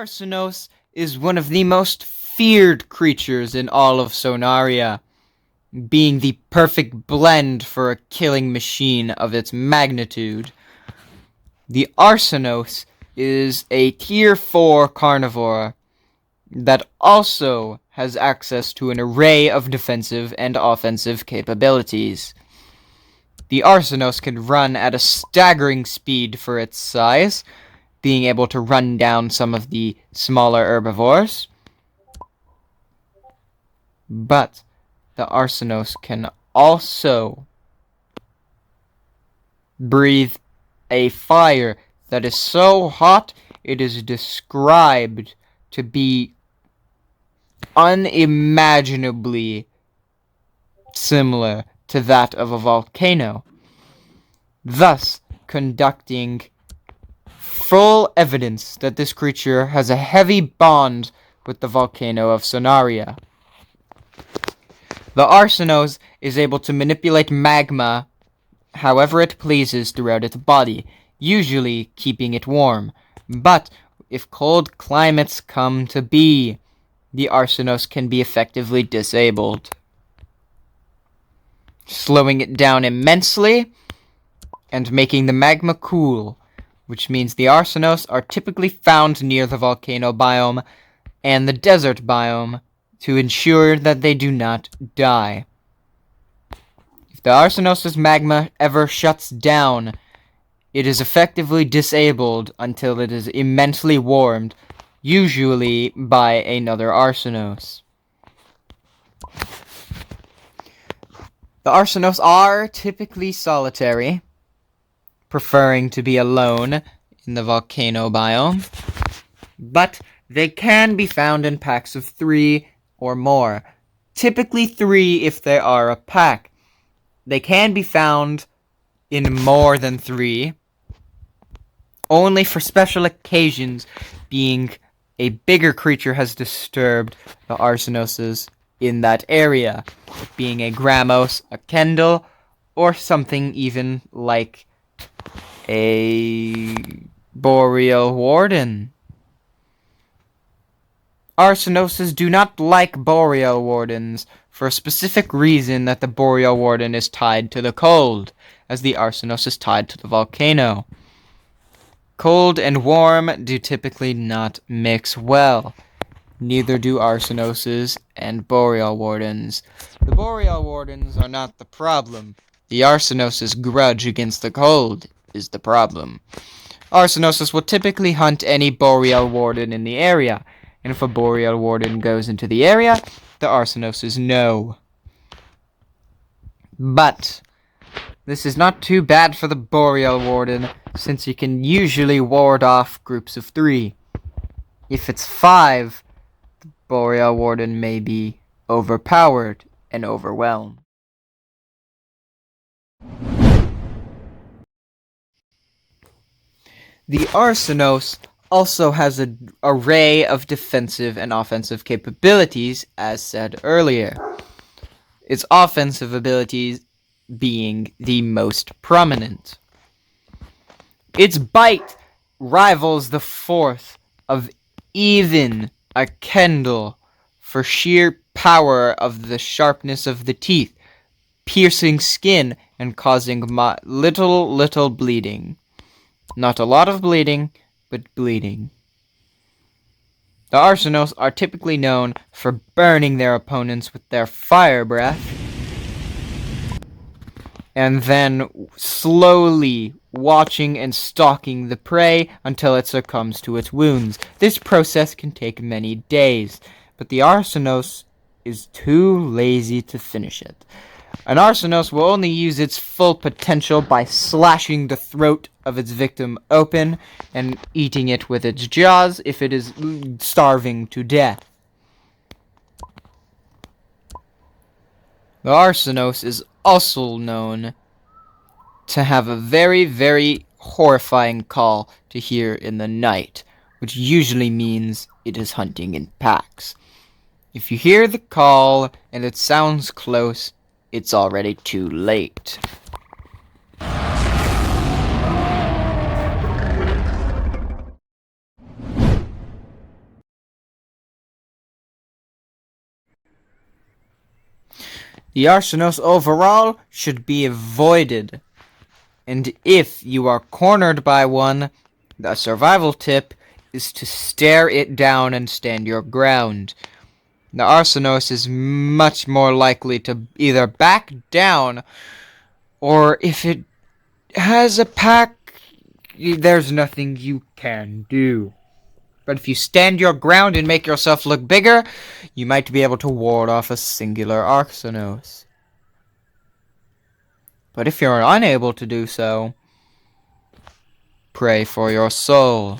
Arsonos is one of the most feared creatures in all of Sonaria, being the perfect blend for a killing machine of its magnitude. The Arsonos is a Tier 4 carnivore that also has access to an array of defensive and offensive capabilities. The Arsonos can run at a staggering speed for its size, being able to run down some of the smaller herbivores. But the Arsonos can also breathe a fire that is so hot it is described to be unimaginably similar to that of a volcano, thus conducting full evidence that this creature has a heavy bond with the volcano of Sonaria. The Arsonos is able to manipulate magma however it pleases throughout its body, usually keeping it warm. But if cold climates come to be, the Arsonos can be effectively disabled, slowing it down immensely and making the magma cool, which means the Arsonos are typically found near the volcano biome and the desert biome to ensure that they do not die. If the Arsonos' magma ever shuts down, it is effectively disabled until it is immensely warmed, usually by another Arsonos. The Arsonos are typically solitary, preferring to be alone in the volcano biome, but they can be found in packs of 3 or more, typically 3 if they are a pack. They can be found in more than 3, only for special occasions, being a bigger creature has disturbed the Arsonos in that area, being a Gramos, a Kendall, or something even like a Boreal Warden. Arsonos do not like Boreal Wardens for a specific reason that the Boreal Warden is tied to the cold, as the Arsonos is tied to the volcano. Cold and warm do typically not mix well. Neither do Arsonos and Boreal Wardens. The Boreal Wardens are not the problem. The Arsonos' grudge against the cold is the problem. Arsonos will typically hunt any Boreal Warden in the area, and if a Boreal Warden goes into the area, the Arsonos know. But this is not too bad for the Boreal Warden, since he can usually ward off groups of 3. If it's 5, the Boreal Warden may be overpowered and overwhelmed. The Arsonos also has an array of defensive and offensive capabilities, as said earlier. Its offensive abilities being the most prominent. Its bite rivals the force of even a Kendall for sheer power of the sharpness of the teeth, piercing skin and causing little bleeding. Not a lot of bleeding, but bleeding. The Arsonos are typically known for burning their opponents with their fire breath, and then slowly watching and stalking the prey until it succumbs to its wounds. This process can take many days, but the Arsonos is too lazy to finish it. An Arsonos will only use its full potential by slashing the throat of its victim open and eating it with its jaws if it is starving to death. The Arsonos is also known to have a very, very horrifying call to hear in the night, which usually means it is hunting in packs. If you hear the call and it sounds close, it's already too late. The Arsonos overall should be avoided. And if you are cornered by one, the survival tip is to stare it down and stand your ground. The Arsonos is much more likely to either back down, or if it has a pack, there's nothing you can do. But if you stand your ground and make yourself look bigger, you might be able to ward off a singular Arsonos. But if you're unable to do so, pray for your soul.